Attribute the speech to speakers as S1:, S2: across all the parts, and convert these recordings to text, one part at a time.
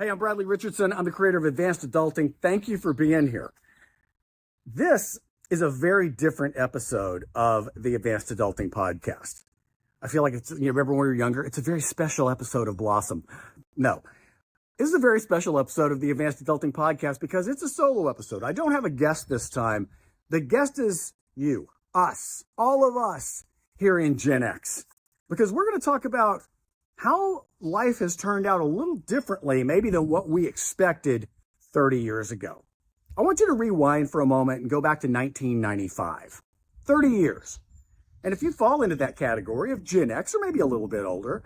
S1: Hey, I'm Bradley Richardson. I'm the creator of Advanced Adulting. Thank you for being here. This is a very different episode of the Advanced Adulting podcast. I feel like it's, remember when we were younger? It's a very special episode of Blossom. No, this is a very special episode of the Advanced Adulting podcast because it's a solo episode. I don't have a guest this time. The guest is you, us, all of us here in Gen X, because we're going to talk about how life has turned out a little differently, maybe than what we expected 30 years ago. I want you to rewind for a moment and go back to 1995, 30 years. And if you fall into that category of Gen X or maybe a little bit older,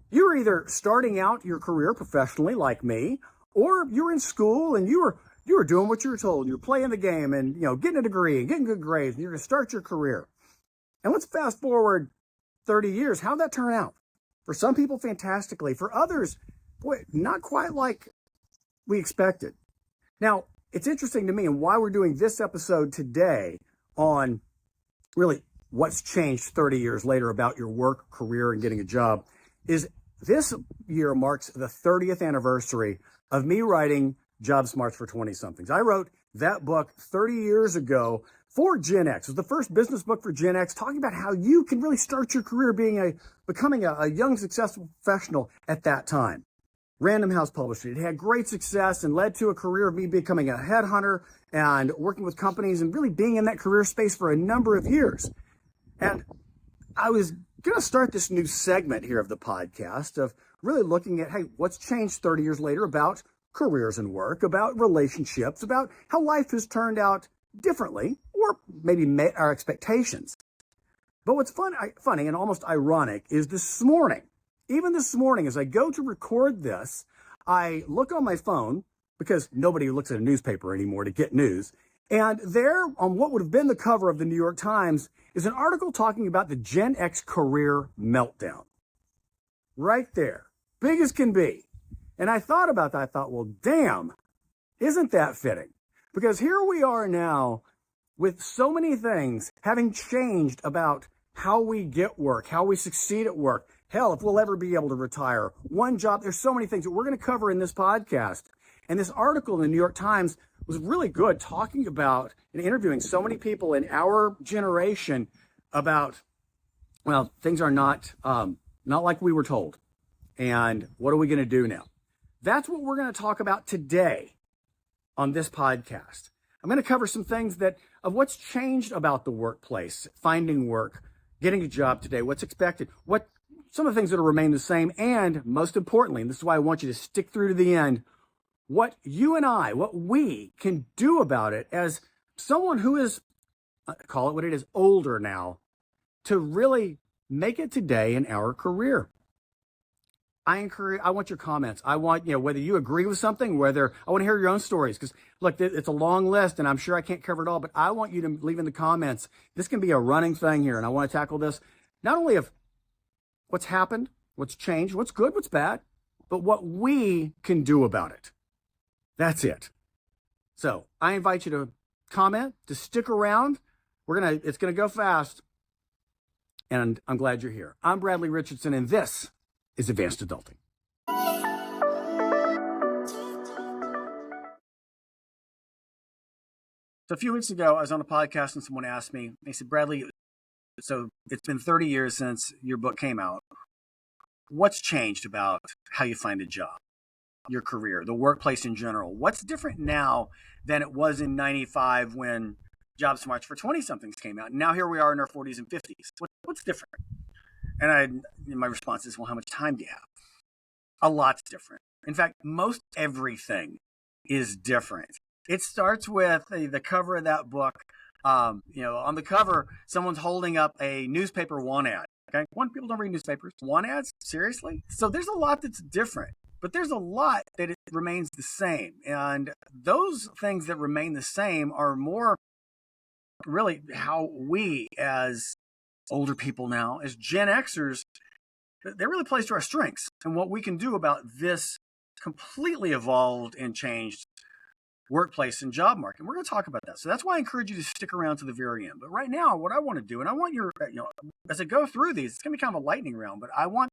S1: you were either starting out your career professionally like me, or you were in school and you were doing what you were told. You were playing the game and, getting a degree and getting good grades and you're going to start your career. And let's fast forward 30 years. How'd that turn out? For some people, fantastically. For others, boy, not quite like we expected. Now, it's interesting to me, and why we're doing this episode today on really what's changed 30 years later about your work, career, and getting a job, is this year marks the 30th anniversary of me writing JobSmarts for 20-somethings. I wrote that book 30 years ago for Gen X. It was the first business book for Gen X, talking about how you can really start your career becoming a young, successful professional at that time. Random House published it. It had great success and led to a career of me becoming a headhunter and working with companies and really being in that career space for a number of years. And I was going to start this new segment here of the podcast of really looking at, hey, what's changed 30 years later about careers and work, about relationships, about how life has turned out differently, or maybe met our expectations. But what's funny and almost ironic is even this morning, as I go to record this, I look on my phone, because nobody looks at a newspaper anymore to get news, and there on what would have been the cover of the New York Times is an article talking about the Gen X Career Meltdown. Right there. Big as can be. And I thought about that. I thought, well, damn, isn't that fitting? Because here we are now with so many things having changed about how we get work, how we succeed at work. Hell, if we'll ever be able to retire. One job, there's so many things that we're going to cover in this podcast. And this article in the New York Times was really good, talking about and interviewing so many people in our generation about, well, things are not like we were told. And what are we going to do now? That's what we're going to talk about today on this podcast. I'm going to cover some things of what's changed about the workplace, finding work, getting a job today, what's expected, some of the things that will remain the same, and most importantly, and this is why I want you to stick through to the end, what we can do about it as someone who is, call it what it is, older now, to really make it today in our career. I want your comments. I want, whether you agree with something, I want to hear your own stories. Because look, it's a long list and I'm sure I can't cover it all, but I want you to leave in the comments. This can be a running thing here. And I want to tackle this not only of what's happened, what's changed, what's good, what's bad, but what we can do about it. That's it. So I invite you to comment, to stick around. It's going to go fast. And I'm glad you're here. I'm Bradley Richardson, and this is Advanced Adulting. So a few weeks ago, I was on a podcast and someone asked me, they said, Bradley, so it's been 30 years since your book came out. What's changed about how you find a job, your career, the workplace in general? What's different now than it was in 95 when JobSmarts for 20-somethings came out? And now here we are in our 40s and 50s. What's different? And my response is, well, how much time do you have? A lot's different. In fact, most everything is different. It starts with the cover of that book. On the cover, someone's holding up a newspaper want ad. Okay, people don't read newspapers. Want ads? Seriously? So there's a lot that's different, but there's a lot that it remains the same. And those things that remain the same are more really how we as older people now, as Gen Xers, they really plays to our strengths and what we can do about this completely evolved and changed workplace and job market. And we're going to talk about that. So that's why I encourage you to stick around to the very end. But right now, what I want to do, and I want as I go through these, it's going to be kind of a lightning round, but I want,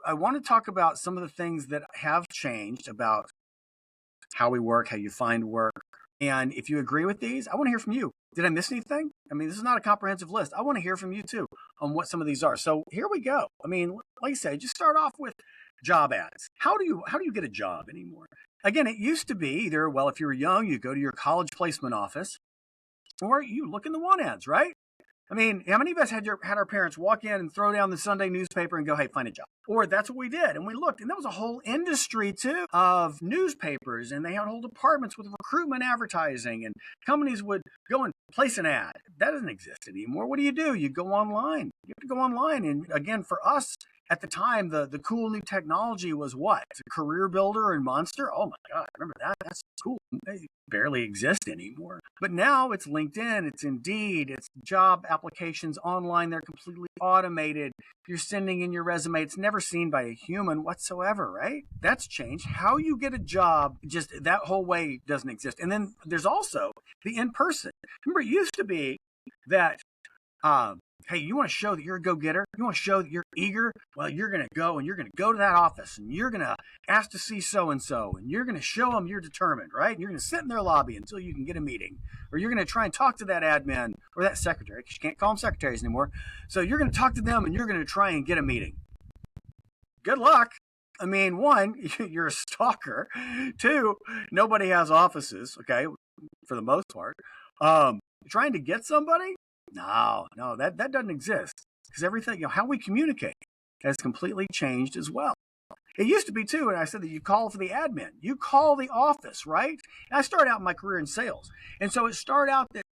S1: I want to talk about some of the things that have changed about how we work, how you find work. And if you agree with these, I want to hear from you. Did I miss anything? I mean, this is not a comprehensive list. I want to hear from you too on what some of these are. So here we go. I mean, like I say, just start off with job ads. How do you get a job anymore? Again, it used to be either, well, if you were young, you go to your college placement office, or you look in the want ads, right? I mean, how many of us had our parents walk in and throw down the Sunday newspaper and go, hey, find a job? Or that's what we did. And we looked, and there was a whole industry, too, of newspapers. And they had whole departments with recruitment advertising. And companies would go and place an ad. That doesn't exist anymore. What do? You go online. You have to go online. And again, for us, at the time, the cool new technology was what? Career Builder and Monster? Oh, my God. Remember that? That's cool. They barely exist anymore. But now it's LinkedIn, it's Indeed, it's job applications online. They're completely automated. You're sending in your resume. It's never seen by a human whatsoever, right? That's changed. How you get a job, just that whole way doesn't exist. And then there's also the in-person. Remember, it used to be that hey, you want to show that you're a go-getter? You want to show that you're eager? Well, you're going to go to that office and you're going to ask to see so-and-so and you're going to show them you're determined, right? And you're going to sit in their lobby until you can get a meeting. Or you're going to try and talk to that admin or that secretary, because you can't call them secretaries anymore. So you're going to talk to them and you're going to try and get a meeting. Good luck. I mean, one, you're a stalker. Two, nobody has offices, okay, for the most part. Trying to get somebody? No, that doesn't exist, because everything, how we communicate has completely changed as well. It used to be too, and I said that you call for the admin, you call the office, right? And I started out my career in sales, and so it started out that,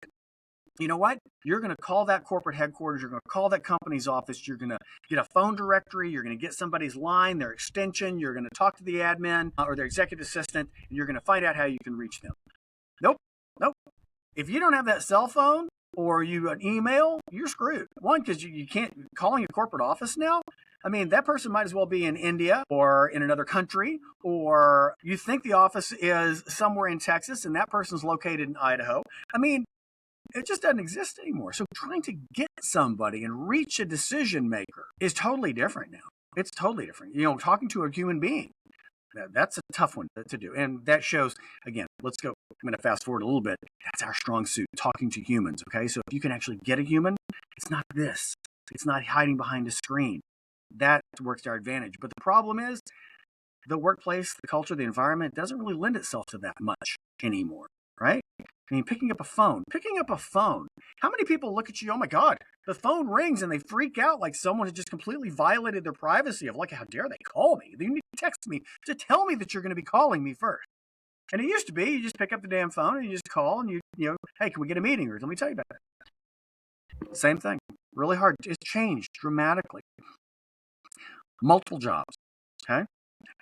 S1: you know what? You're going to call that corporate headquarters, you're going to call that company's office, you're going to get a phone directory, you're going to get somebody's line, their extension, you're going to talk to the admin or their executive assistant, and you're going to find out how you can reach them. Nope. If you don't have that cell phone, or you an email, you're screwed. One, because you can't, calling a corporate office now, I mean, that person might as well be in India or in another country, or you think the office is somewhere in Texas and that person's located in Idaho. I mean, it just doesn't exist anymore. So trying to get somebody and reach a decision maker is totally different now. It's totally different. Talking to a human being, that's a tough one to do. And that shows, again, let's go. I'm going to fast forward a little bit. That's our strong suit, talking to humans. Okay. So if you can actually get a human, it's not this. It's not hiding behind a screen. That works to our advantage. But the problem is the workplace, the culture, the environment doesn't really lend itself to that much anymore. Right? I mean, picking up a phone. How many people look at you? Oh my God, the phone rings and they freak out like someone has just completely violated their privacy of like, how dare they call me? You need to text me to tell me that you're going to be calling me first. And it used to be, you just pick up the damn phone and you just call and hey, can we get a meeting? Or let me tell you about it. Same thing. Really hard. It's changed dramatically. Multiple jobs. Okay.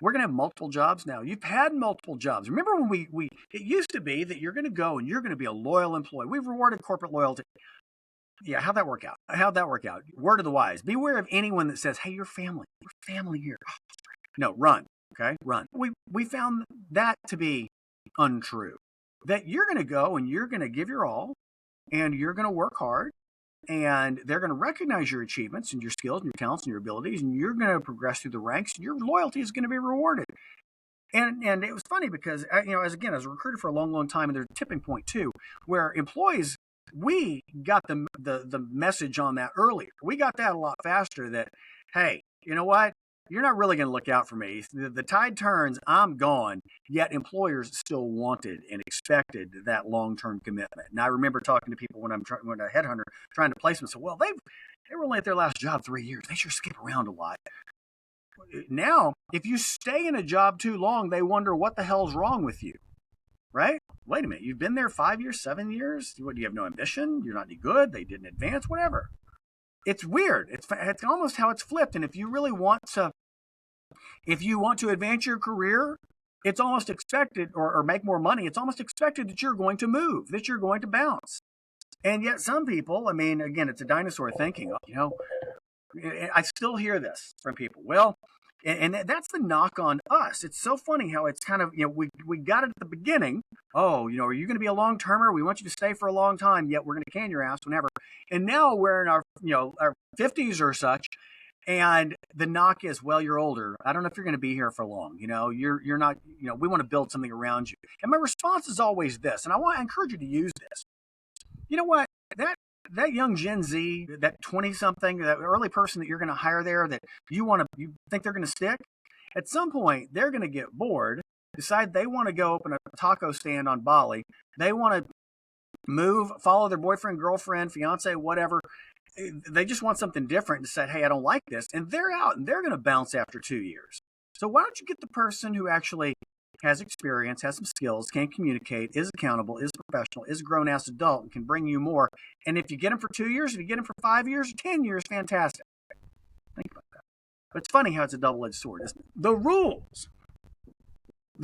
S1: We're going to have multiple jobs now. You've had multiple jobs. Remember when it used to be that you're going to go and you're going to be a loyal employee. We've rewarded corporate loyalty. Yeah, how'd that work out? Word of the wise. Beware of anyone that says, hey, you're family. We're family here. Oh, no, run. Okay, run. We found that to be untrue. That you're going to go and you're going to give your all and you're going to work hard. And they're going to recognize your achievements and your skills and your talents and your abilities, and you're going to progress through the ranks, and your loyalty is going to be rewarded. And it was funny because, as a recruiter for a long, long time, and there's a tipping point too, where employees, we got the message on that earlier. We got that a lot faster that, hey, you know what? You're not really going to look out for me. The tide turns, I'm gone. Yet employers still wanted and expected that long-term commitment. And I remember talking to people when a headhunter trying to place them. So, well, they were only at their last job 3 years. They sure skip around a lot. Now, if you stay in a job too long, they wonder what the hell's wrong with you, right? Wait a minute, you've been there 5 years, 7 years. What, do you have no ambition? You're not any good. They didn't advance, whatever. It's weird. It's almost how it's flipped. And if you want to advance your career, it's almost expected, or make more money, it's almost expected that you're going to move, that you're going to bounce. And yet some people, I mean, again, it's a dinosaur thinking, I still hear this from people. Well, and that's the knock on us. It's so funny how it's kind of, we got it at the beginning. Oh, are you going to be a long-termer? We want you to stay for a long time, yet we're going to can your ass whenever. And now we're in our 50s or such, And the knock is, well, you're older. I don't know if you're going to be here for long. You're not, we want to build something around you. And my response is always this, and I encourage you to use this. You know what? That young Gen Z, that 20-something, that early person that you're going to hire there that you think they're going to stick, at some point they're going to get bored, decide they want to go open a taco stand on Bali. They want to move, follow their boyfriend, girlfriend, fiance, whatever. They just want something different and decide, hey, I don't like this. And they're out and they're going to bounce after 2 years. So why don't you get the person who actually has experience, has some skills, can communicate, is accountable, is professional, is a grown-ass adult, and can bring you more. And if you get them for 2 years, if you get them for 5 years, 10 years, fantastic. Think about that. But it's funny how it's a double-edged sword, isn't it? The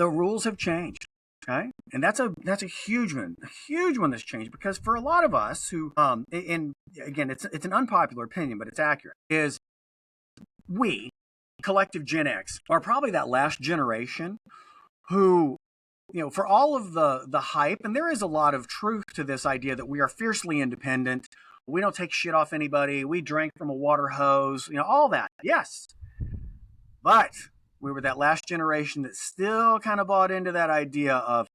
S1: rules have changed. Okay, and that's a huge one that's changed, because for a lot of us who, and again, it's an unpopular opinion, but it's accurate, is we, collective Gen X, are probably that last generation who, for all of the hype, and there is a lot of truth to this idea that we are fiercely independent, we don't take shit off anybody, we drank from a water hose, all that, yes, but we were that last generation that still kind of bought into that idea of,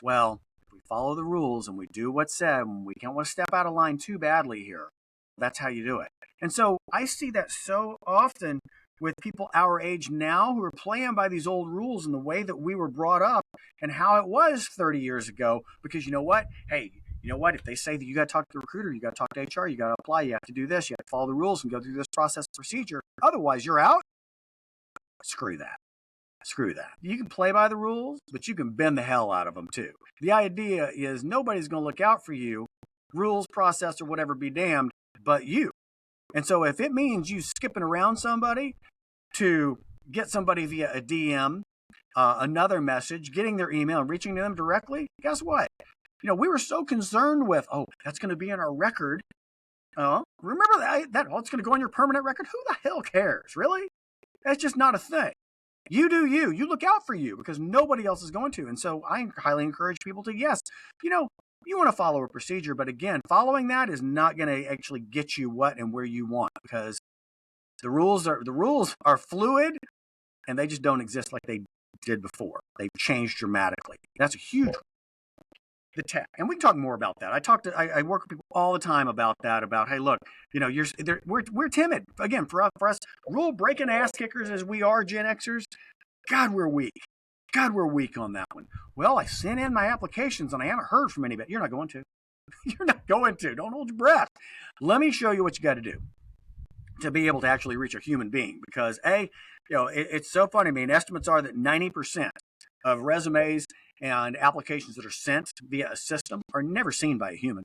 S1: well, if we follow the rules and we do what's said, and we don't want to step out of line too badly here, that's how you do it. And so I see that so often with people our age now who are playing by these old rules and the way that we were brought up and how it was 30 years ago. Because you know what? Hey, you know what? If they say that you got to talk to the recruiter, you got to talk to HR, you got to apply, you have to do this, you have to follow the rules and go through this process procedure. Otherwise, you're out. Screw that. Screw that. You can play by the rules, but you can bend the hell out of them too. The idea is nobody's going to look out for you, rules, process, or whatever be damned, but you. And so if it means you skipping around somebody to get somebody via a DM, another message, getting their email and reaching to them directly, guess what? We were so concerned with, that's going to be in our record. Remember that it's going to go on your permanent record? Who the hell cares, really? That's just not a thing. You do you. You look out for you because nobody else is going to. And so I highly encourage people to, yes, you want to follow a procedure, but again, following that is not going to actually get you what and where you want, because the rules are fluid and they just don't exist like they did before. They've changed dramatically. That's a huge the tech, and we can talk more about that. I work with people all the time about that. About, hey, look, we're timid. Again, for us, rule breaking ass kickers as we are, Gen Xers. God, we're weak. God, we're weak on that one. Well, I sent in my applications and I haven't heard from anybody. You're not going to. You're not going to. Don't hold your breath. Let me show you what you got to do to be able to actually reach a human being. Because it's so funny. I mean, estimates are that 90% of resumes and applications that are sent via a system are never seen by a human.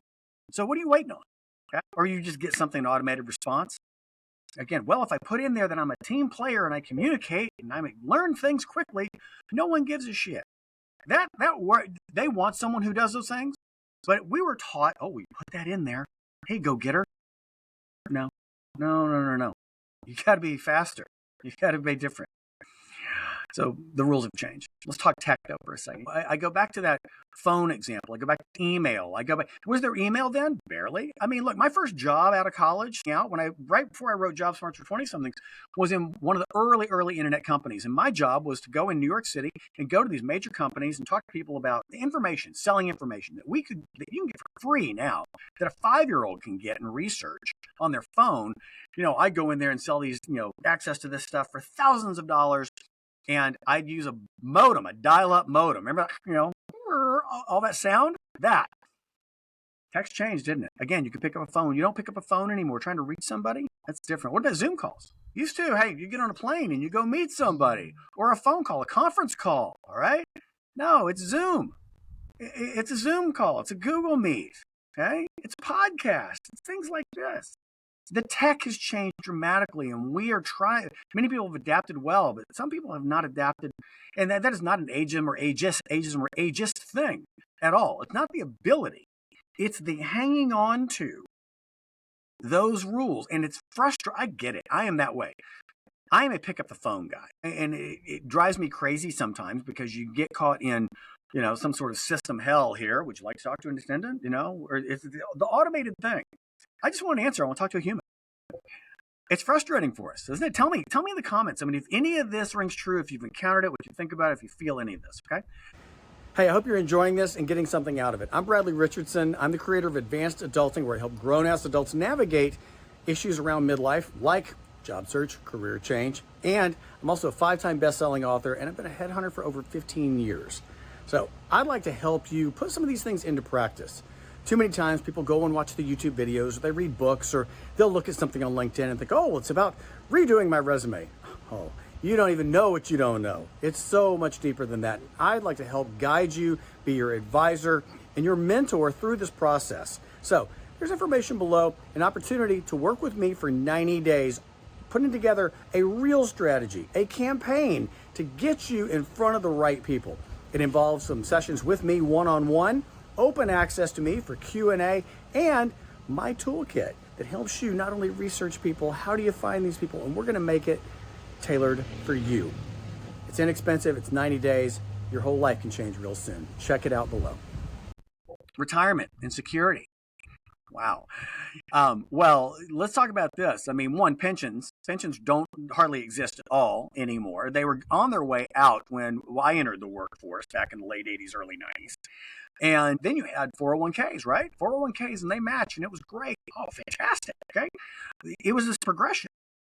S1: So what are you waiting on? Okay? Or you just get something, an automated response. Again, well, if I put in there that I'm a team player and I communicate and I learn things quickly, no one gives a shit. They want someone who does those things. But we were taught, we put that in there. Hey, go get her. No. You got to be faster. You got to be different. So the rules have changed. Let's talk tech though for a second. I go back to that phone example. I go back to email. Was there email then? Barely. I mean, look, my first job out of college, right before I wrote JobSmarts for 20-somethings, was in one of the early internet companies. And my job was to go in New York City and go to these major companies and talk to people about information, selling information that you can get for free now, that a 5-year-old can get and research on their phone. I go in there and sell these, access to this stuff for thousands of dollars. And I'd use a modem, a dial-up modem. Remember, all that sound? That. Text changed, didn't it? Again, you can pick up a phone. You don't pick up a phone anymore trying to reach somebody. That's different. What about Zoom calls? Used to, hey, you get on a plane and you go meet somebody. Or a phone call, a conference call, all right? No, it's Zoom. It's a Zoom call. It's a Google Meet, okay? It's podcast. It's things like this. The tech has changed dramatically, and we are trying. Many people have adapted well, but some people have not adapted, and that is not an ageism or ageist thing at all. It's not the ability; it's the hanging on to those rules, and it's frustrating. I get it. I am that way. I am a pick up the phone guy, and it drives me crazy sometimes because you get caught in, some sort of system hell here. Would you like to talk to an attendant? Or it's the automated thing. I just want an answer. I want to talk to a human. It's frustrating for us, isn't it? Tell me in the comments. I mean, if any of this rings true, if you've encountered it, what you think about it, if you feel any of this, okay? Hey, I hope you're enjoying this and getting something out of it. I'm Bradley Richardson. I'm the creator of Advanced Adulting, where I help grown-ass adults navigate issues around midlife, like job search, career change, and I'm also a 5-time best-selling author, and I've been a headhunter for over 15 years. So I'd like to help you put some of these things into practice. Too many times people go and watch the YouTube videos, or they read books, or they'll look at something on LinkedIn and think, oh, it's about redoing my resume. Oh, you don't even know what you don't know. It's so much deeper than that. I'd like to help guide you, be your advisor, and your mentor through this process. So there's information below, an opportunity to work with me for 90 days, putting together a real strategy, a campaign to get you in front of the right people. It involves some sessions with me one-on-one, open access to me for Q&A, and my toolkit that helps you not only research people, how do you find these people, and we're gonna make it tailored for you. It's inexpensive, it's 90 days, your whole life can change real soon. Check it out below. Retirement and security. Wow. Well, let's talk about this. I mean, one, pensions don't hardly exist at all anymore. They were on their way out when I entered the workforce back in the late 80s, early 90s. And then you had 401ks, right? 401ks, and they match, and it was great. Oh, fantastic, okay? It was this progression.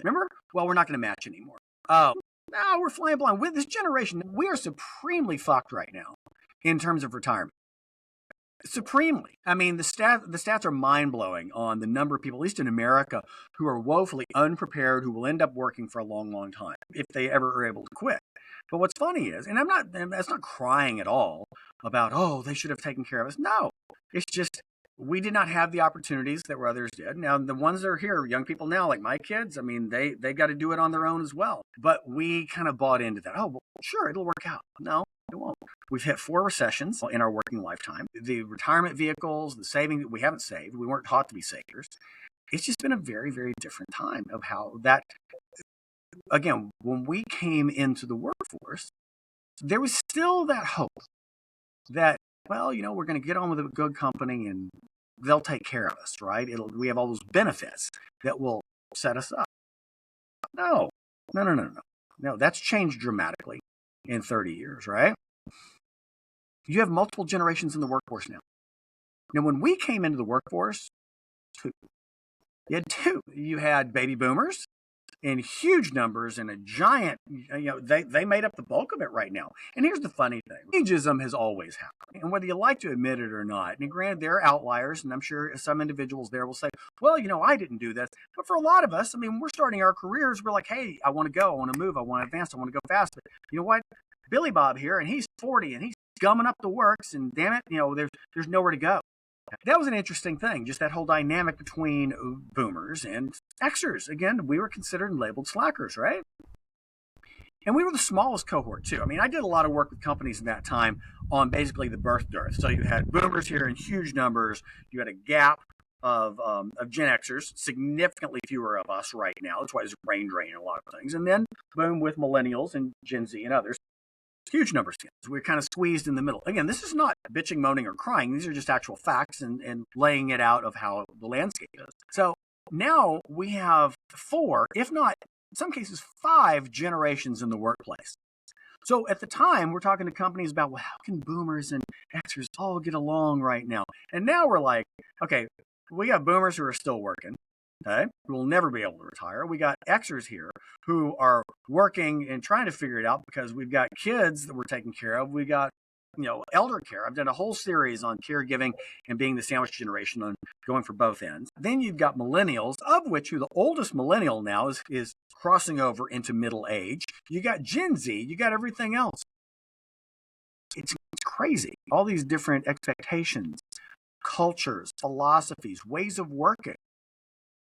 S1: Remember? Well, we're not going to match anymore. Oh, no, we're flying blind. With this generation, we are supremely fucked right now in terms of retirement. Supremely. I mean, the stats are mind-blowing on the number of people, at least in America, who are woefully unprepared, who will end up working for a long, long time if they ever are able to quit. But what's funny is, and that's not crying at all about, oh, they should have taken care of us. No, it's just we did not have the opportunities that others did. Now, the ones that are here, young people now, like my kids, I mean, they got to do it on their own as well. But we kind of bought into that. Oh, well, sure, it'll work out. No, it won't. We've hit 4 recessions in our working lifetime. The retirement vehicles, the saving, we haven't saved. We weren't taught to be savers. It's just been a very, very different time of how that, again, when we came into the workforce, there was still that hope that, well, you know, we're going to get on with a good company and they'll take care of us, right? We have all those benefits that will set us up. No, that's changed dramatically in 30 years, right? You have multiple generations in the workforce now. Now, when we came into the workforce, you had 2. You had baby boomers in huge numbers and a giant, they made up the bulk of it right now. And here's the funny thing. Ageism has always happened. And whether you like to admit it or not, and granted, there are outliers, and I'm sure some individuals there will say, well, I didn't do this. But for a lot of us, I mean, we're starting our careers, we're like, hey, I want to go, I want to move, I want to advance, I want to go fast. But you know what? Billy Bob here, and he's 40, and he's gumming up the works, and damn it, there's nowhere to go. That was an interesting thing, just that whole dynamic between boomers and Xers. Again, we were considered and labeled slackers, right? And we were the smallest cohort, too. I mean, I did a lot of work with companies in that time on basically the birth dearth. So you had boomers here in huge numbers. You had a gap of Gen Xers, significantly fewer of us right now. That's why there's a brain drain in a lot of things. And then boom with millennials and Gen Z and others. Huge numbers. We're kind of squeezed in the middle. Again, this is not bitching, moaning, or crying. These are just actual facts and laying it out of how the landscape is. So now we have 4, if not, in some cases, 5 generations in the workplace. So at the time, we're talking to companies about, well, how can boomers and Xers all get along right now? And now we're like, okay, we got boomers who are still working. Okay, who will never be able to retire. We got Xers here who are working and trying to figure it out because we've got kids that we're taking care of. We got, elder care. I've done a whole series on caregiving and being the sandwich generation on going for both ends. Then you've got millennials, of which the oldest millennial now is crossing over into middle age. You got Gen Z. You got everything else. It's crazy. All these different expectations, cultures, philosophies, ways of working.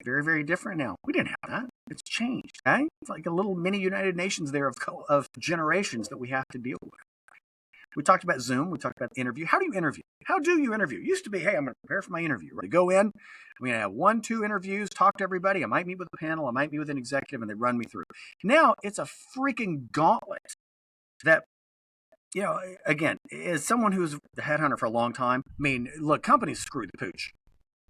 S1: Very, very different now. We didn't have that. It's changed. Okay? It's like a little mini United Nations there of generations that we have to deal with. We talked about Zoom. We talked about interview. How do you interview? How do you interview? It used to be, hey, I'm going to prepare for my interview. Right? Go in. I'm going to have 1, 2 interviews, talk to everybody. I might meet with a panel. I might meet with an executive, and they run me through. Now it's a freaking gauntlet that, again, as someone who's the headhunter for a long time, I mean, look, companies screw the pooch.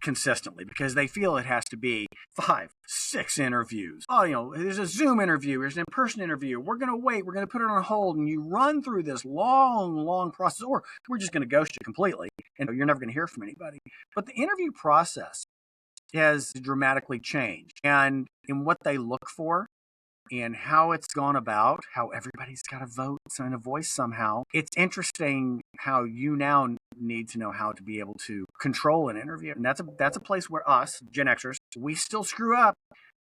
S1: consistently because they feel it has to be 5, 6 interviews. Oh, there's a Zoom interview, there's an in-person interview. We're going to wait, we're going to put it on hold, and you run through this long process, or we're just going to ghost you completely, and you're never going to hear from anybody. But the interview process has dramatically changed, and in what they look for, and how it's gone about, how everybody's got a vote and a voice somehow. It's interesting how you now need to know how to be able to control an interview. And that's a place where us, Gen Xers, we still screw up.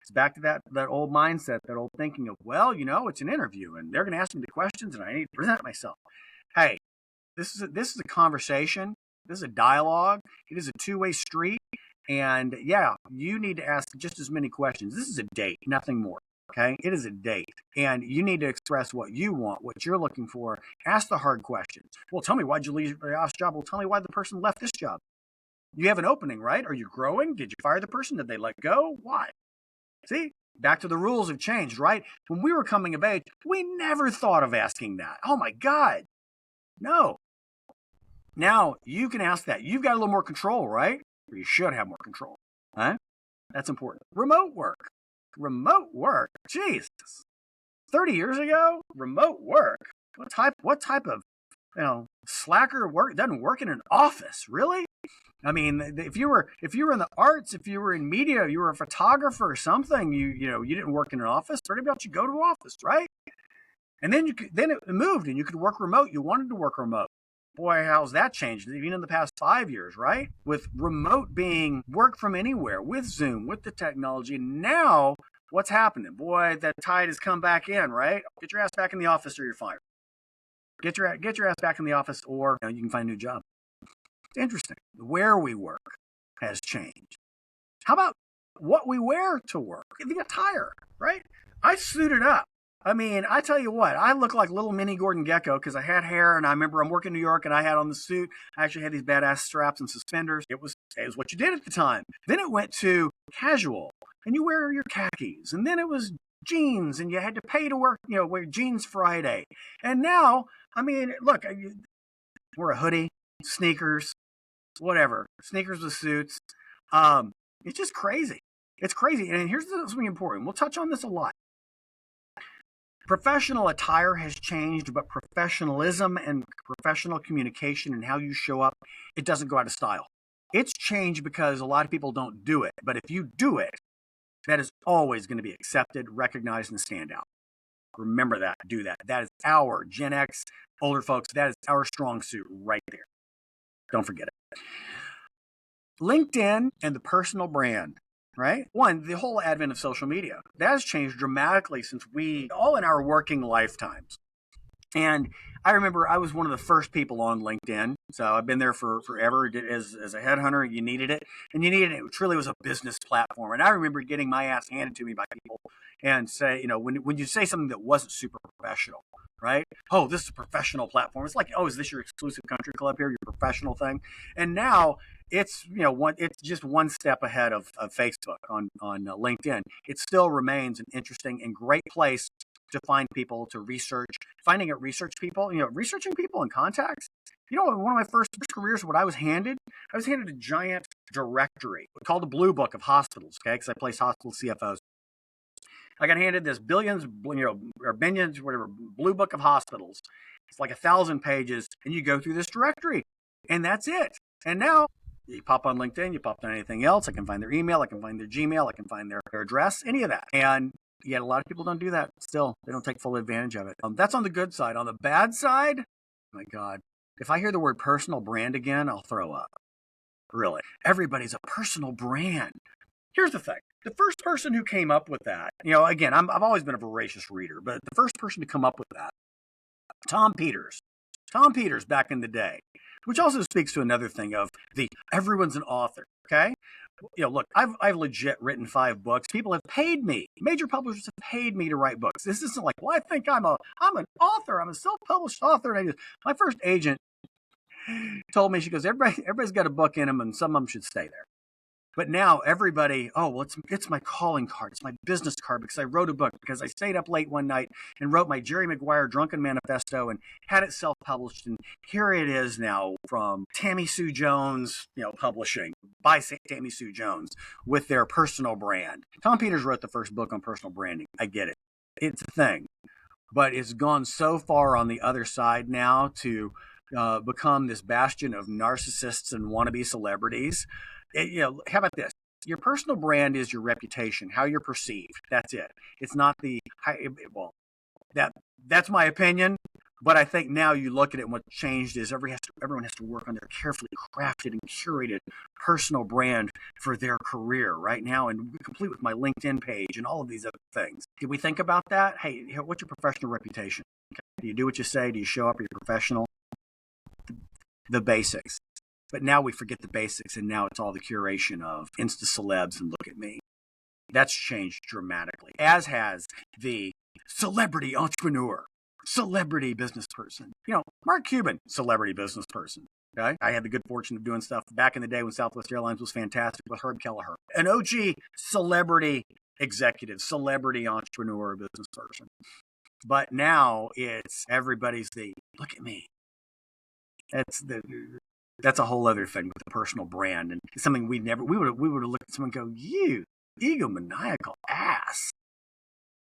S1: It's back to that old mindset, that old thinking of, well, it's an interview and they're going to ask me the questions and I need to present myself. Hey, this is a conversation. This is a dialogue. It is a two-way street. And yeah, you need to ask just as many questions. This is a date, nothing more. Okay, it is a date, and you need to express what you want, what you're looking for. Ask the hard questions. Well, tell me, why'd you leave your last job? Well, tell me why the person left this job. You have an opening, right? Are you growing? Did you fire the person? Did they let go? Why? See, back to the rules have changed, right? When we were coming of age, we never thought of asking that. Oh my God, no. Now you can ask that. You've got a little more control, right? Or you should have more control, huh? That's important. Remote work. Jesus. 30 years ago, remote work. What type of slacker work doesn't work in an office, really? I mean, if you were in the arts, if you were in media, you were a photographer or something, you didn't work in an office. Pretty much you go to an office, right? And then it moved and you could work remote. You wanted to work remote. Boy, how's that changed? Even in the past 5 years, right? With remote being work from anywhere, with Zoom, with the technology. Now, what's happening? Boy, that tide has come back in, right? Get your ass back in the office or you're fired. Get your ass back in the office or you can find a new job. It's interesting. Where we work has changed. How about what we wear to work? The attire, right? I suited up. I mean, I tell you what, I look like little mini Gordon Gekko because I had hair, and I remember I'm working in New York, and I had on the suit. I actually had these badass straps and suspenders. It was what you did at the time. Then it went to casual, and you wear your khakis. And then it was jeans, and you had to pay to work, wear jeans Friday. And now, I mean, look, wear a hoodie, sneakers, whatever, sneakers with suits. It's just crazy. It's crazy. And here's something important. We'll touch on this a lot. Professional attire has changed, but professionalism and professional communication and how you show up, it doesn't go out of style. It's changed because a lot of people don't do it. But if you do it, that is always going to be accepted, recognized, and stand out. Remember that. Do that. That is our Gen X, older folks. That is our strong suit right there. Don't forget it. LinkedIn and the personal brand. Right? One, the whole advent of social media. That has changed dramatically since we, all in our working lifetimes. And I remember I was one of the first people on LinkedIn. So I've been there for forever. As a headhunter, you needed it. And you needed it. It truly was a business platform. And I remember getting my ass handed to me by people and say, when you say something that wasn't super professional, right? Oh, this is a professional platform. It's like, oh, is this your exclusive country club here, your professional thing? And now it's it's just one step ahead of Facebook on LinkedIn. It still remains an interesting and great place to find people, to research, researching people in contacts. One of my first careers, what I was handed a giant directory called the Blue Book of hospitals, okay? Because I placed hospital CFOs. I got handed this billions, or billions, whatever, Blue Book of hospitals. It's like 1,000 pages, and you go through this directory, and that's it. And now you pop on LinkedIn, you pop on anything else. I can find their email, I can find their Gmail, I can find their address, any of that. And yet a lot of people don't do that still. They don't take full advantage of it. That's on the good side. On the bad side, my God, if I hear the word personal brand again, I'll throw up. Really. Everybody's a personal brand. Here's the thing. The first person who came up with that, again, I've always been a voracious reader, but the first person to come up with that, Tom Peters back in the day, which also speaks to another thing of everyone's an author, okay? Look, I've legit written 5 books. People have paid me. Major publishers have paid me to write books. This isn't like, well, I think I'm an author. I'm a self-published author. And my first agent told me, she goes, everybody's got a book in them and some of them should stay there. But now everybody, it's my calling card. It's my business card because I wrote a book, because I stayed up late one night and wrote my Jerry Maguire Drunken Manifesto and had it self-published. And here it is now from Tammy Sue Jones, publishing by Tammy Sue Jones with their personal brand. Tom Peters wrote the first book on personal branding. I get it. It's a thing. But it's gone so far on the other side now to become this bastion of narcissists and wannabe celebrities. How about this? Your personal brand is your reputation, how you're perceived. That's it. It's not that's my opinion. But I think now you look at it, and what's changed is everyone has to work on their carefully crafted and curated personal brand for their career right now, and complete with my LinkedIn page and all of these other things. Did we think about that? Hey, what's your professional reputation? Okay. Do you do what you say? Do you show up? Are you professional? The basics. But now we forget the basics, and now it's all the curation of Insta celebs and look at me. That's changed dramatically, as has the celebrity entrepreneur. Celebrity business person. Mark Cuban, celebrity business person. Okay? I had the good fortune of doing stuff back in the day when Southwest Airlines was fantastic with Herb Kelleher. An OG celebrity executive, celebrity entrepreneur, business person. But now it's everybody's look at me. That's a whole other thing with the personal brand, and it's something we would have looked at someone and go, you egomaniacal ass.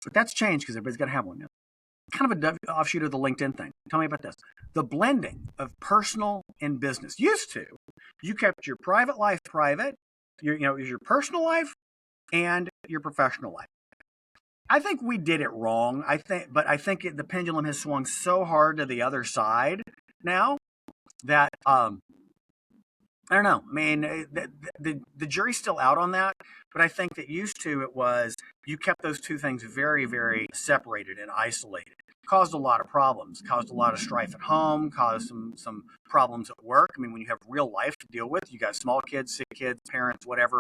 S1: But that's changed because everybody's got to have one now. Kind of a offshoot of the LinkedIn thing. Tell me about this. The blending of personal and business. Used to, you kept your private life private, your personal life and your professional life. I think we did it wrong. But I think the pendulum has swung so hard to the other side now that I don't know. I mean, the jury's still out on that, but I think that used to it was you kept those two things very, very separated and isolated. Caused a lot of problems, caused a lot of strife at home, caused some problems at work. I mean, when you have real life to deal with, you got small kids, sick kids, parents, whatever,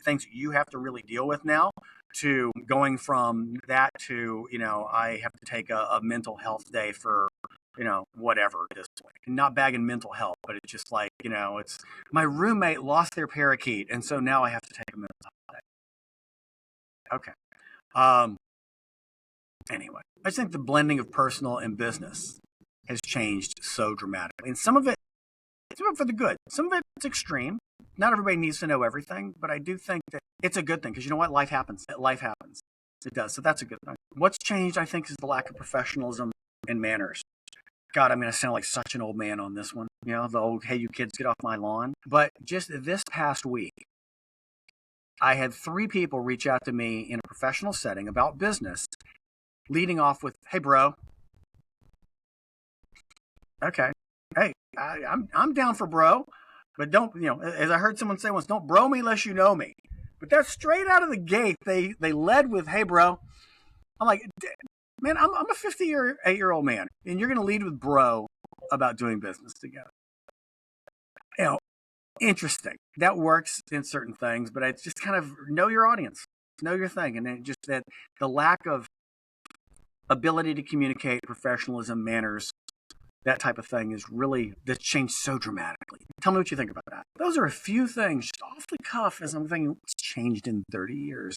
S1: things that you have to really deal with now, to going from that to, I have to take a mental health day for whatever this way. Not bagging mental health, but it's just like, it's my roommate lost their parakeet, and so now I have to take a mental health day. Okay. Anyway, I just think the blending of personal and business has changed so dramatically. And some of it for the good. Some of it's extreme. Not everybody needs to know everything, but I do think that it's a good thing because you know what? Life happens. Life happens. It does. So that's a good thing. What's changed, I think, is the lack of professionalism and manners. God, I'm going to sound like such an old man on this one. The old, hey, you kids, get off my lawn. But just this past week, I had 3 people reach out to me in a professional setting about business, leading off with, hey, bro. Okay. Hey, I'm down for bro, but don't, as I heard someone say once, don't bro me unless you know me. But that's straight out of the gate. They led with, hey, bro. I'm like, man, I'm a 58-year-old man, and you're going to lead with bro about doing business together. Interesting. That works in certain things, but it's just kind of know your audience, know your thing. And then just that the lack of ability to communicate, professionalism, manners, that type of thing that's changed so dramatically. Tell me what you think about that. Those are a few things just off the cuff as I'm thinking what's changed in 30 years,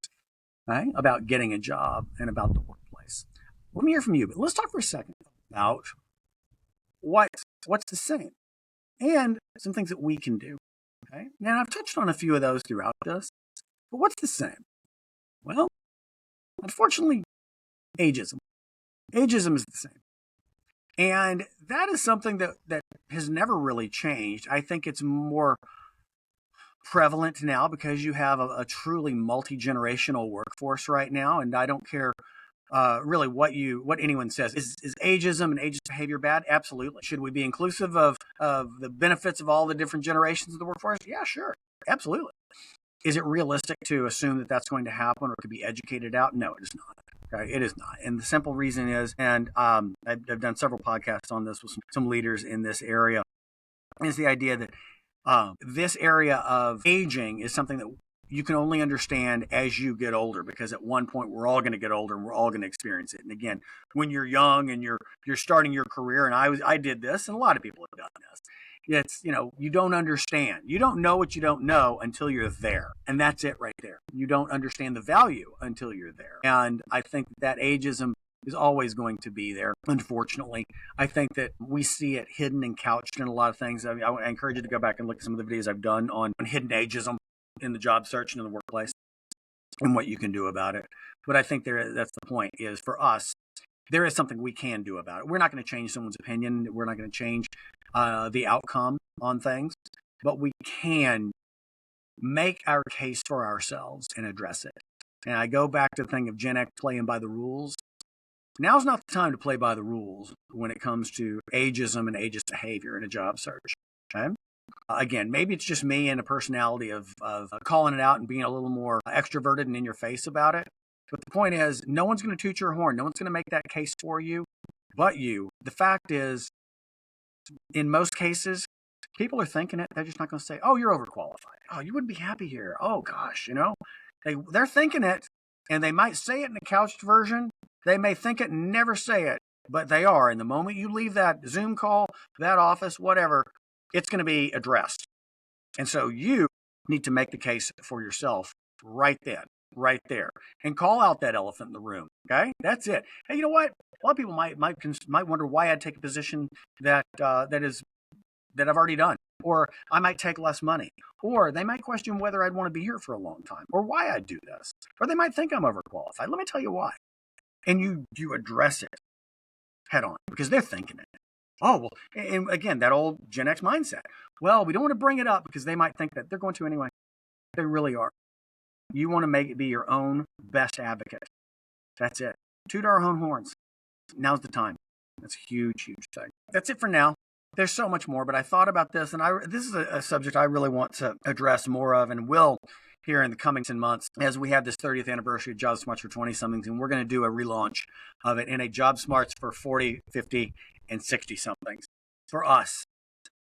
S1: right? About getting a job and about the workplace. Let me hear from you, but let's talk for a second about what's the same and some things that we can do. Okay. Now, I've touched on a few of those throughout this, but what's the same? Well, unfortunately, ageism. Ageism is the same. And that is something that has never really changed. I think it's more prevalent now because you have a truly multi-generational workforce right now, and I don't care really what anyone says. Is ageism and ageist behavior bad? Absolutely. Should we be inclusive of the benefits of all the different generations of the workforce? Yeah, sure. Absolutely. Is it realistic to assume that that's going to happen or could be educated out? No, it is not. Okay, it is not. And the simple reason is, and I've done several podcasts on this with some leaders in this area, is the idea that this area of aging is something that you can only understand as you get older, because at one point we're all going to get older and we're all going to experience it. And again, when you're young and you're starting your career, and I did this, and a lot of people have done this. It's, you don't understand. You don't know what you don't know until you're there. And that's it right there. You don't understand the value until you're there. And I think that ageism is always going to be there, unfortunately. I think that we see it hidden and couched in a lot of things. I encourage you to go back and look at some of the videos I've done on hidden ageism in the job search and in the workplace and what you can do about it. But I think that's the point, is for us, there is something we can do about it. We're not going to change someone's opinion. We're not going to change the outcome on things, but we can make our case for ourselves and address it. And I go back to the thing of Gen X playing by the rules. Now's not the time to play by the rules when it comes to ageism and ageist behavior in a job search. Okay? Again, maybe it's just me and a personality of calling it out and being a little more extroverted and in your face about it. But the point is, no one's going to toot your horn. No one's going to make that case for you but you. The fact is, in most cases, people are thinking it. They're just not going to say, oh, you're overqualified. Oh, you wouldn't be happy here. Oh, gosh, They're thinking it, and they might say it in a couched version. They may think it and never say it, but they are. And the moment you leave that Zoom call, that office, whatever, it's going to be addressed. And so you need to make the case for yourself right then, right there, and call out that elephant in the room. Okay, that's it. Hey, you know what? A lot of people might wonder why I'd take a position that I've already done, or I might take less money, or they might question whether I'd want to be here for a long time, or why I'd do this, or they might think I'm overqualified. Let me tell you why. And you address it head on, because they're thinking it. Oh, well, and again, that old Gen X mindset. Well, we don't want to bring it up because they might think that. They're going to anyway. They really are. You want to make it be your own best advocate. That's it. Toot our own horns. Now's the time. That's a huge, huge thing. That's it for now. There's so much more, but I thought about this, and this is a subject I really want to address more of, and will here in the coming 10 months as we have this 30th anniversary of JobSmarts for 20-somethings, and we're going to do a relaunch of it in a JobSmarts for 40, 50, and 60-somethings for us.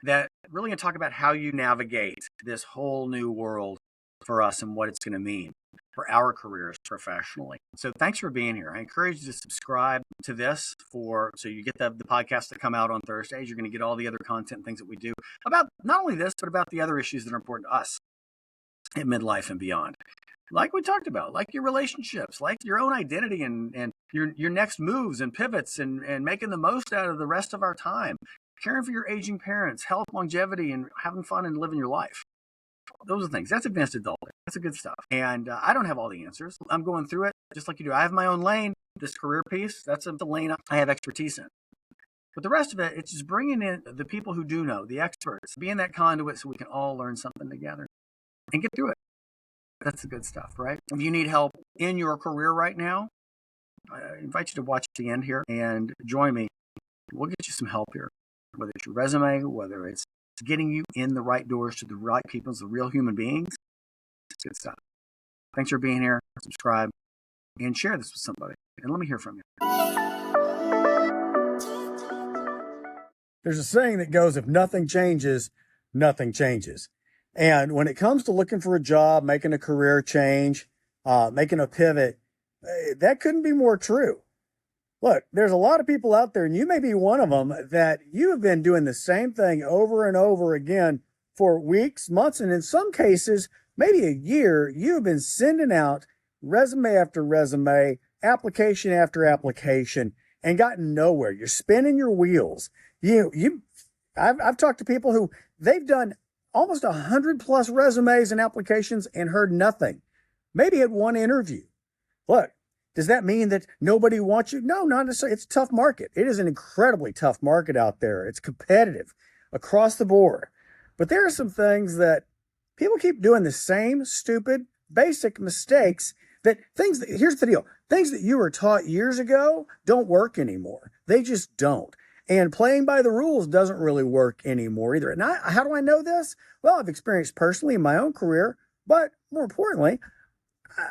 S1: That really going to talk about how you navigate this whole new world for us and what it's going to mean for our careers professionally. So thanks for being here. I encourage you to subscribe to this so you get the podcasts that come out on Thursdays. You're going to get all the other content and things that we do about not only this, but about the other issues that are important to us in midlife and beyond. Like we talked about, like your relationships, like your own identity and your next moves and pivots and making the most out of the rest of our time, caring for your aging parents, health, longevity, and having fun and living your life. Those are things. That's advanced adulting. That's the good stuff. And I don't have all the answers. I'm going through it just like you do. I have my own lane. This career piece, that's the lane I have expertise in. But the rest of it, it's just bringing in the people who do know, the experts, being that conduit so we can all learn something together and get through it. That's the good stuff, right? If you need help in your career right now, I invite you to watch the end here and join me. We'll get you some help here, whether it's your resume, whether it's getting you in the right doors to the right people, the real human beings. It's good stuff. Thanks for being here. Subscribe and share this with somebody. And let me hear from you. There's a saying that goes, if nothing changes, nothing changes. And when it comes to looking for a job, making a career change, making a pivot, that couldn't be more true. Look, there's a lot of people out there, and you may be one of them, that you have been doing the same thing over and over again for weeks, months, and in some cases, maybe a year. You have been sending out resume after resume, application after application, and gotten nowhere. You're spinning your wheels. I've talked to people who they've done almost 100+ resumes and applications and heard nothing. Maybe had one interview. Look, does that mean that nobody wants you? No, not necessarily. It's a tough market. It is an incredibly tough market out there. It's competitive across the board. But there are some things that people keep doing the same stupid, basic mistakes here's the deal. Things that you were taught years ago don't work anymore. They just don't. And playing by the rules doesn't really work anymore either. And how do I know this? Well, I've experienced personally in my own career, but more importantly,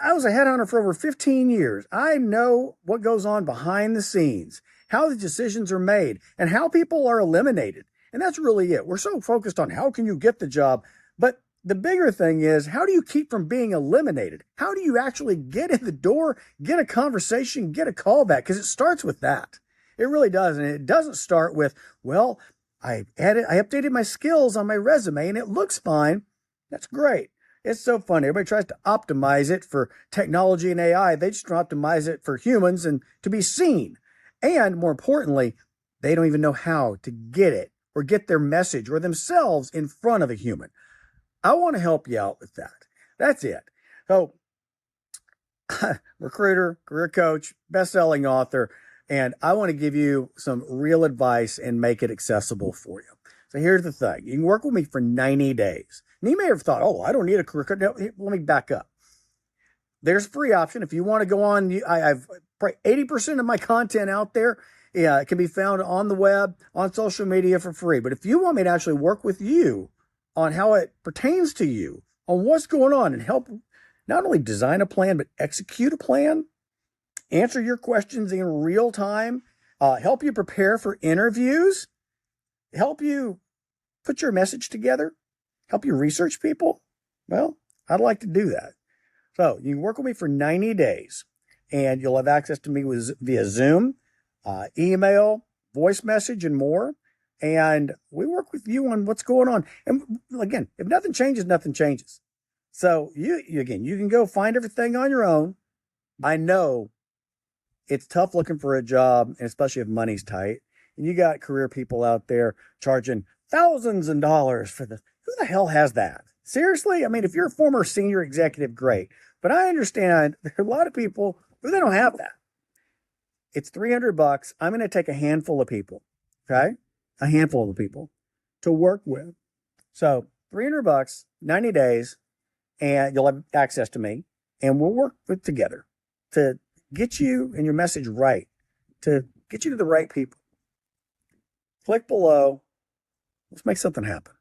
S1: I was a headhunter for over 15 years. I know what goes on behind the scenes, how the decisions are made, and how people are eliminated. And that's really it. We're so focused on how can you get the job, but the bigger thing is, how do you keep from being eliminated? How do you actually get in the door, get a conversation, get a callback? Because it starts with that. It really does. And it doesn't start with, well, I updated my skills on my resume and it looks fine. That's great. It's so funny. Everybody tries to optimize it for technology and AI. They just optimize it for humans and to be seen. And more importantly, they don't even know how to get it or get their message or themselves in front of a human. I want to help you out with that. That's it. So, recruiter, career coach, best-selling author, and I want to give you some real advice and make it accessible for you. So here's the thing. You can work with me for 90 days. And you may have thought, oh, I don't need a career coach. No, let me back up. There's a free option. If you want to go on, I have probably 80% of my content out there. Yeah, it can be found on the web, on social media for free. But if you want me to actually work with you on how it pertains to you, on what's going on, and help not only design a plan, but execute a plan, answer your questions in real time, help you prepare for interviews, help you put your message together, help you research people, well, I'd like to do that. So you can work with me for 90 days, and you'll have access to me via Zoom, email, voice message, and more. And we work with you on what's going on. And again, if nothing changes, nothing changes. So you can go find everything on your own. I know it's tough looking for a job, and especially if money's tight. And you got career people out there charging thousands of dollars for this. Who the hell has that? Seriously? I mean, if you're a former senior executive, great. But I understand there are a lot of people who they don't have that. It's $300. I'm going to take a handful of people, okay? A handful of people to work with. So $300, 90 days, and you'll have access to me, and we'll work together to get you and your message right, to get you to the right people. Click below. Let's make something happen.